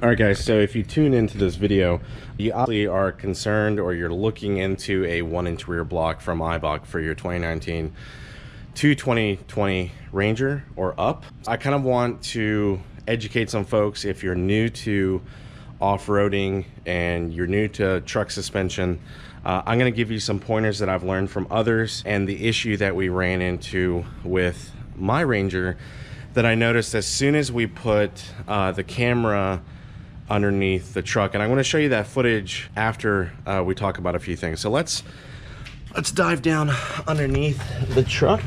All right, guys, so if you tune into this video, you obviously are concerned or you're looking into a 1-inch rear block from Eibach for your 2019 to 2020 Ranger or up. I kind of want to educate some folks. If you're new to off-roading and you're new to truck suspension, I'm going to give you some pointers that I've learned from others and the issue that we ran into with my Ranger that I noticed as soon as we put the camera underneath the truck. And I'm going to show you that footage after we talk about a few things. So let's dive down underneath the truck.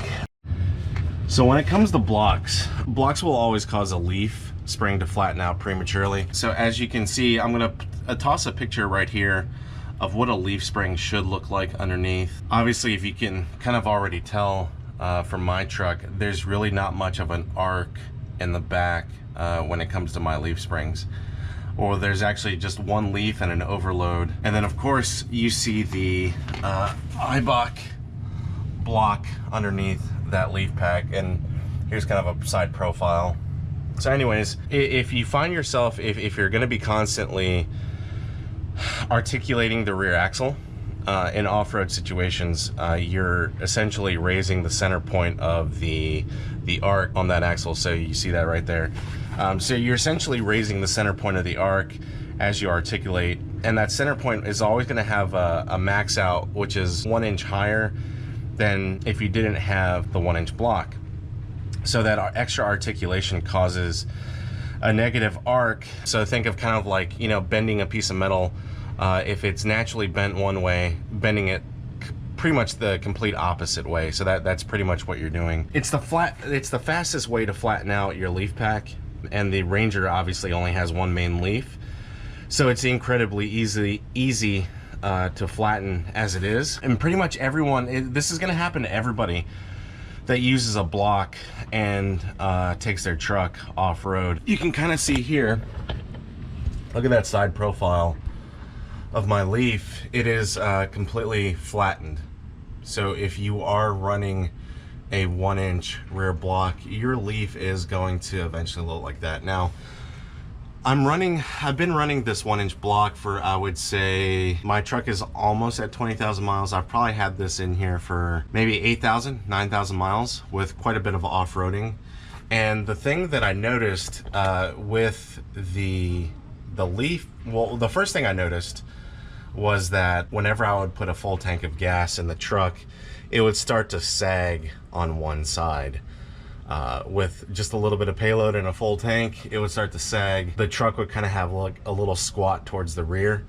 So when it comes to blocks will always cause a leaf spring to flatten out prematurely. So as you can see, I'm going to toss a picture right here of what a leaf spring should look like underneath. Obviously, if you can kind of already tell from my truck, there's really not much of an arc in the back when it comes to my leaf springs. Or there's actually just one leaf and an overload. And then of course you see the Eibach block underneath that leaf pack, and here's kind of a side profile. So anyways, if you find yourself, if you're gonna be constantly articulating the rear axle in off-road situations, you're essentially raising the center point of the arc on that axle. So you see that right there. So you're essentially raising the center point of the arc as you articulate, and that center point is always going to have a max out, which is 1 inch higher than if you didn't have the 1-inch block. So that extra articulation causes a negative arc. So think of kind of like, you know, bending a piece of metal. If it's naturally bent one way, bending it pretty much the complete opposite way. So that's pretty much what you're doing. It's the fastest way to flatten out your leaf pack. And the Ranger obviously only has one main leaf, so it's incredibly easy to flatten as it is. And pretty much everyone, this is going to happen to everybody that uses a block and takes their truck off-road. You can kind of see here, look at that side profile of my leaf. It is completely flattened. So if you are running a 1-inch rear block, your leaf is going to eventually look like that. Now, I've been running this 1-inch block for, I would say, my truck is almost at 20,000 miles. I've probably had this in here for maybe 8,000, 9,000 miles with quite a bit of off-roading. And the thing that I noticed with the leaf, well, the first thing I noticed was that whenever I would put a full tank of gas in the truck, it would start to sag on one side. With just a little bit of payload and a full tank, it would start to sag. The truck would kind of have like a little squat towards the rear,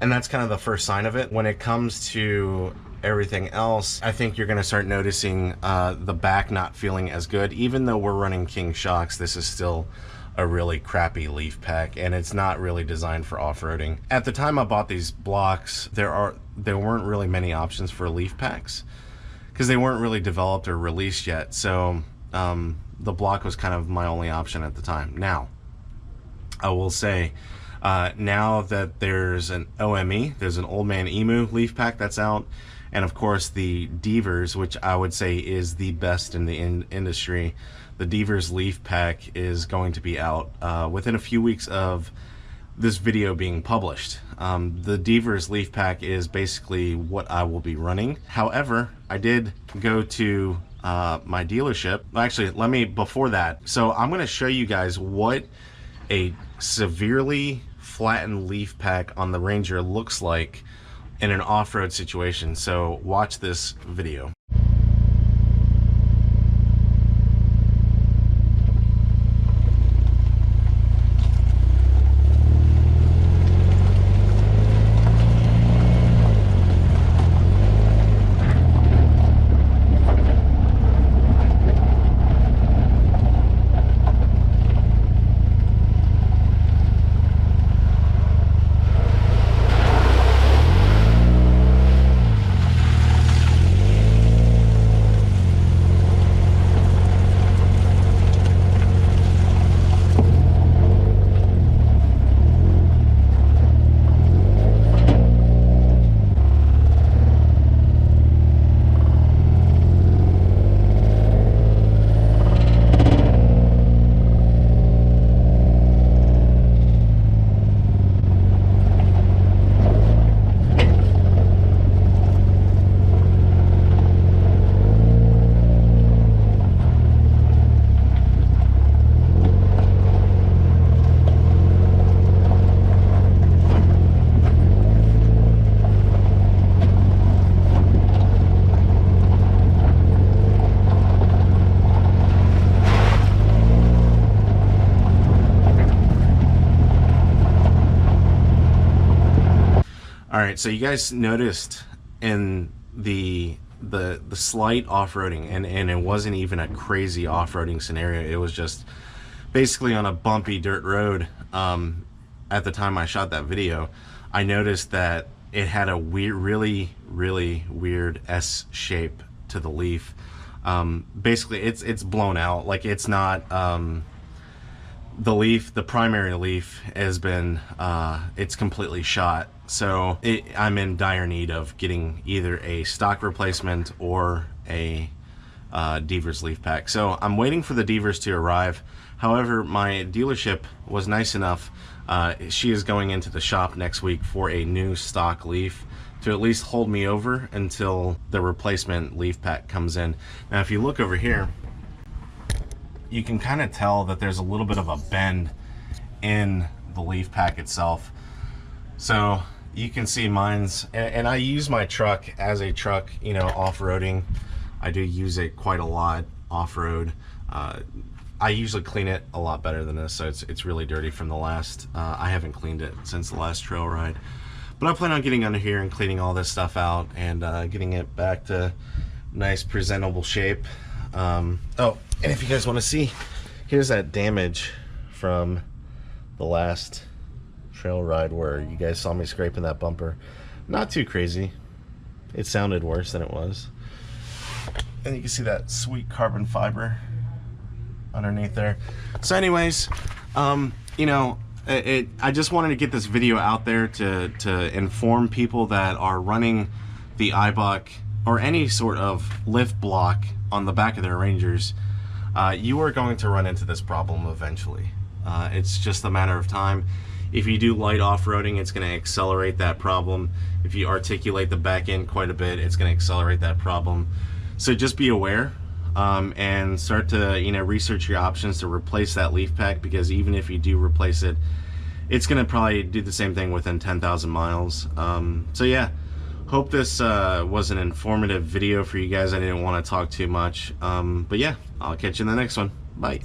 and that's kind of the first sign of it. When it comes to everything else, I think you're going to start noticing the back not feeling as good. Even though we're running King shocks, this is still a really crappy leaf pack, and it's not really designed for off-roading. At the time I bought these blocks, there weren't really many options for leaf packs because they weren't really developed or released yet. So the block was kind of my only option at the time. Now, I will say, now that there's an OME, there's an Old Man Emu leaf pack that's out, and of course the Devers, which I would say is the best in the industry. The Devers leaf pack is going to be out within a few weeks of this video being published. The Devers leaf pack is basically what I will be running. However, I did go to my dealership. Actually, before that, so I'm going to show you guys what a severely flattened leaf pack on the Ranger looks like in an off-road situation. So watch this video. All right, so you guys noticed in the slight off-roading, and it wasn't even a crazy off-roading scenario. It was just basically on a bumpy dirt road. At the time I shot that video, I noticed that it had a weird, really weird S shape to the leaf. Basically it's blown out. Like, it's not the leaf, the primary leaf has been it's completely shot. So I'm in dire need of getting either a stock replacement or a Devers leaf pack. So I'm waiting for the Devers to arrive. However, my dealership was nice enough. She is going into the shop next week for a new stock leaf to at least hold me over until the replacement leaf pack comes in. Now, if you look over here, you can kind of tell that there's a little bit of a bend in the leaf pack itself. So you can see mine's, and I use my truck as a truck, you know, off-roading. I do use it quite a lot off-road. I usually clean it a lot better than this, so it's really dirty from the last, I haven't cleaned it since the last trail ride. But I plan on getting under here and cleaning all this stuff out and getting it back to nice presentable shape. Oh, and if you guys want to see, here's that damage from the last trail ride where you guys saw me scraping that bumper. Not too crazy. It sounded worse than it was. And you can see that sweet carbon fiber underneath there. So anyways, you know, I just wanted to get this video out there to inform people that are running the Eibach or any sort of lift block on the back of their Rangers. You are going to run into this problem eventually. It's just a matter of time. If you do light off-roading, it's going to accelerate that problem. If you articulate the back end quite a bit, it's going to accelerate that problem. So just be aware, and start to, you know, research your options to replace that leaf pack, because even if you do replace it, it's going to probably do the same thing within 10,000 miles. So yeah, hope this was an informative video for you guys. I didn't want to talk too much, but yeah, I'll catch you in the next one. Bye.